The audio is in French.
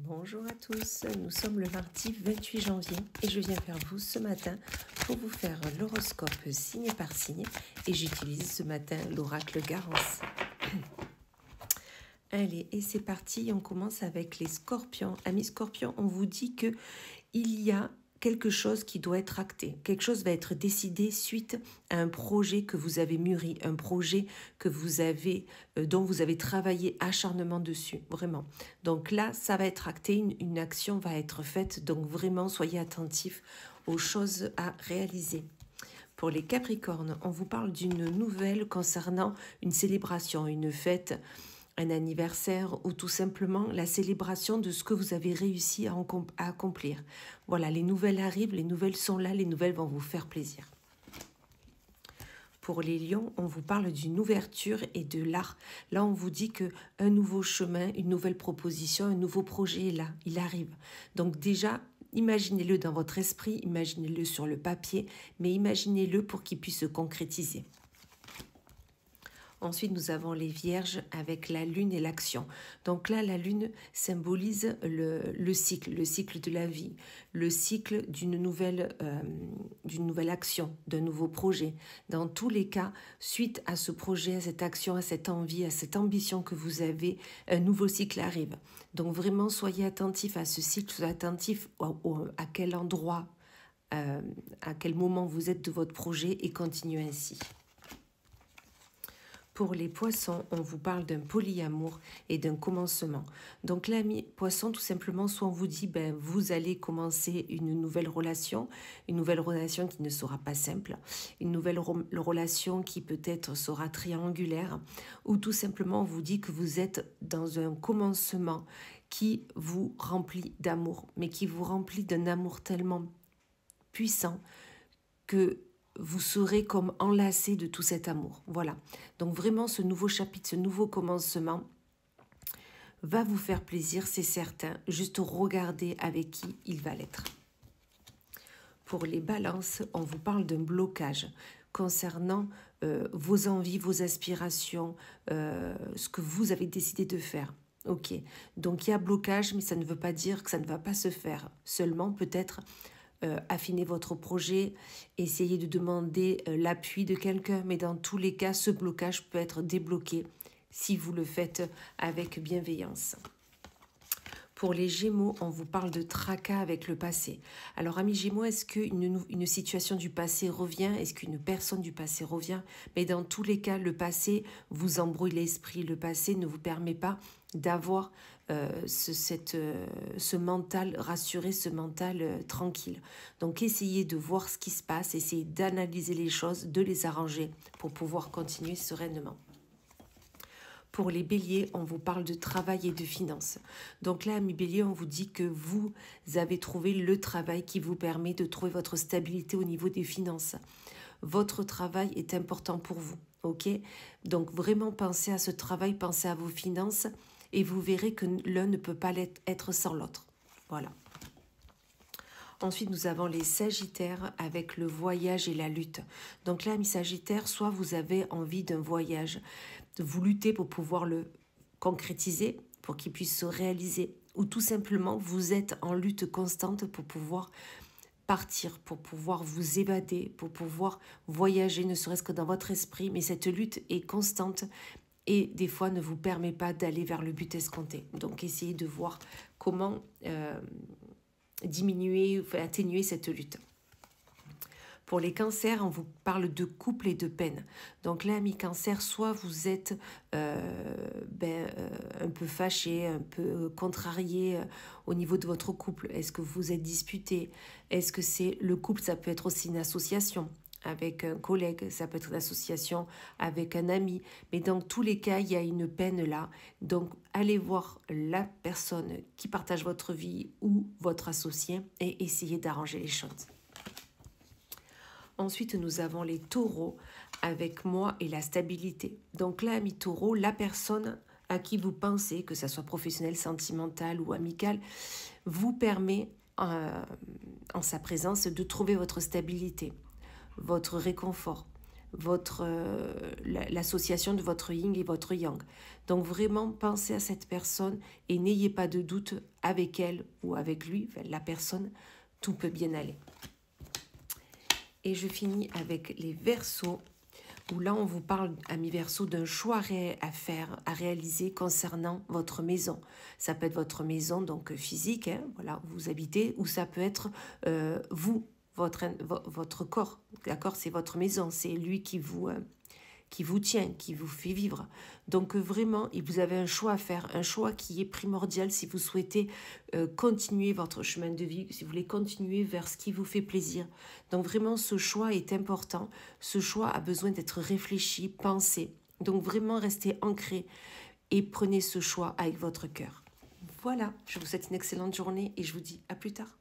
Bonjour à tous, nous sommes le mardi 28 janvier et je viens vers vous ce matin pour vous faire l'horoscope signe par signe et j'utilise ce matin l'oracle Garance. Allez, et c'est parti, on commence avec les scorpions. Amis scorpions, on vous dit que il y a quelque chose qui doit être acté. Quelque chose va être décidé suite à un projet que vous avez mûri, un projet que vous avez, dont vous avez travaillé acharnement dessus, vraiment. Donc là, ça va être acté, une action va être faite, donc vraiment, soyez attentifs aux choses à réaliser. Pour les Capricornes, on vous parle d'une nouvelle concernant une célébration, une fête, un anniversaire ou tout simplement la célébration de ce que vous avez réussi à accomplir. Voilà, les nouvelles arrivent, les nouvelles sont là, les nouvelles vont vous faire plaisir. Pour les lions, on vous parle d'une ouverture et de l'art. Là, on vous dit qu'un nouveau chemin, une nouvelle proposition, un nouveau projet est là, il arrive. Donc déjà, imaginez-le dans votre esprit, imaginez-le sur le papier, mais imaginez-le pour qu'il puisse se concrétiser. Ensuite, nous avons les vierges avec la lune et l'action. Donc là, la lune symbolise le cycle de la vie, le cycle d'une nouvelle action, d'un nouveau projet. Dans tous les cas, suite à ce projet, à cette action, à cette envie, à cette ambition que vous avez, un nouveau cycle arrive. Donc vraiment, soyez attentifs à ce cycle, soyez attentifs à quel endroit, à quel moment vous êtes de votre projet et continuez ainsi. Pour les poissons, on vous parle d'un polyamour et d'un commencement. Donc là, poisson, tout simplement, soit on vous dit, vous allez commencer une nouvelle relation qui ne sera pas simple, une nouvelle relation qui peut-être sera triangulaire, ou tout simplement on vous dit que vous êtes dans un commencement qui vous remplit d'amour, mais qui vous remplit d'un amour tellement puissant que vous serez comme enlacé de tout cet amour. Voilà. Donc vraiment, ce nouveau chapitre, ce nouveau commencement va vous faire plaisir, c'est certain. Juste regardez avec qui il va l'être. Pour les balances, on vous parle d'un blocage concernant vos envies, vos aspirations, ce que vous avez décidé de faire. Ok. Donc il y a blocage, mais ça ne veut pas dire que ça ne va pas se faire. Seulement, peut-être affiner votre projet, essayez de demander l'appui de quelqu'un, mais dans tous les cas, ce blocage peut être débloqué si vous le faites avec bienveillance. Pour les Gémeaux, on vous parle de tracas avec le passé. Alors, amis Gémeaux, est-ce qu'une situation du passé revient? Est-ce qu'une personne du passé revient? Mais dans tous les cas, le passé vous embrouille l'esprit. Le passé ne vous permet pas d'avoir ce mental rassuré, ce mental tranquille. Donc, essayez de voir ce qui se passe, essayez d'analyser les choses, de les arranger pour pouvoir continuer sereinement. Pour les béliers, on vous parle de travail et de finances. Donc là, amis béliers, on vous dit que vous avez trouvé le travail qui vous permet de trouver votre stabilité au niveau des finances. Votre travail est important pour vous, ok? Donc vraiment, pensez à ce travail, pensez à vos finances et vous verrez que l'un ne peut pas être sans l'autre. Voilà. Ensuite, nous avons les Sagittaires avec le voyage et la lutte. Donc là, amis Sagittaires, soit vous avez envie d'un voyage, vous luttez pour pouvoir le concrétiser, pour qu'il puisse se réaliser, ou tout simplement, vous êtes en lutte constante pour pouvoir partir, pour pouvoir vous évader, pour pouvoir voyager, ne serait-ce que dans votre esprit, mais cette lutte est constante et des fois ne vous permet pas d'aller vers le but escompté. Donc, essayez de voir comment diminuer, atténuer cette lutte. Pour les cancers, on vous parle de couple et de peine. Donc là, amis cancer, soit vous êtes un peu fâché, un peu contrarié au niveau de votre couple. Est-ce que vous êtes disputé? Est-ce que c'est le couple? Ça peut être aussi une association avec un collègue, ça peut être une association avec un ami. Mais dans tous les cas, il y a une peine là. Donc, allez voir la personne qui partage votre vie ou votre associé et essayez d'arranger les choses. Ensuite, nous avons les taureaux avec moi et la stabilité. Donc là, amis taureaux, la personne à qui vous pensez, que ça soit professionnel, sentimental ou amical, vous permet, en sa présence, de trouver votre stabilité, votre réconfort, l'association de votre yin et votre yang. Donc vraiment, pensez à cette personne et n'ayez pas de doute avec elle ou avec lui, enfin, la personne, tout peut bien aller. Et je finis avec les Verseaux, où là on vous parle, amis Verseaux, d'un choix à faire, à réaliser concernant votre maison. Ça peut être votre maison donc physique, hein, voilà, où vous habitez, ou ça peut être vous, votre corps, d'accord, c'est votre maison, c'est lui qui vous tient, qui vous fait vivre. Donc vraiment, vous avez un choix à faire, un choix qui est primordial si vous souhaitez continuer votre chemin de vie, si vous voulez continuer vers ce qui vous fait plaisir. Donc vraiment, ce choix est important. Ce choix a besoin d'être réfléchi, pensé. Donc vraiment, restez ancré et prenez ce choix avec votre cœur. Voilà, je vous souhaite une excellente journée et je vous dis à plus tard.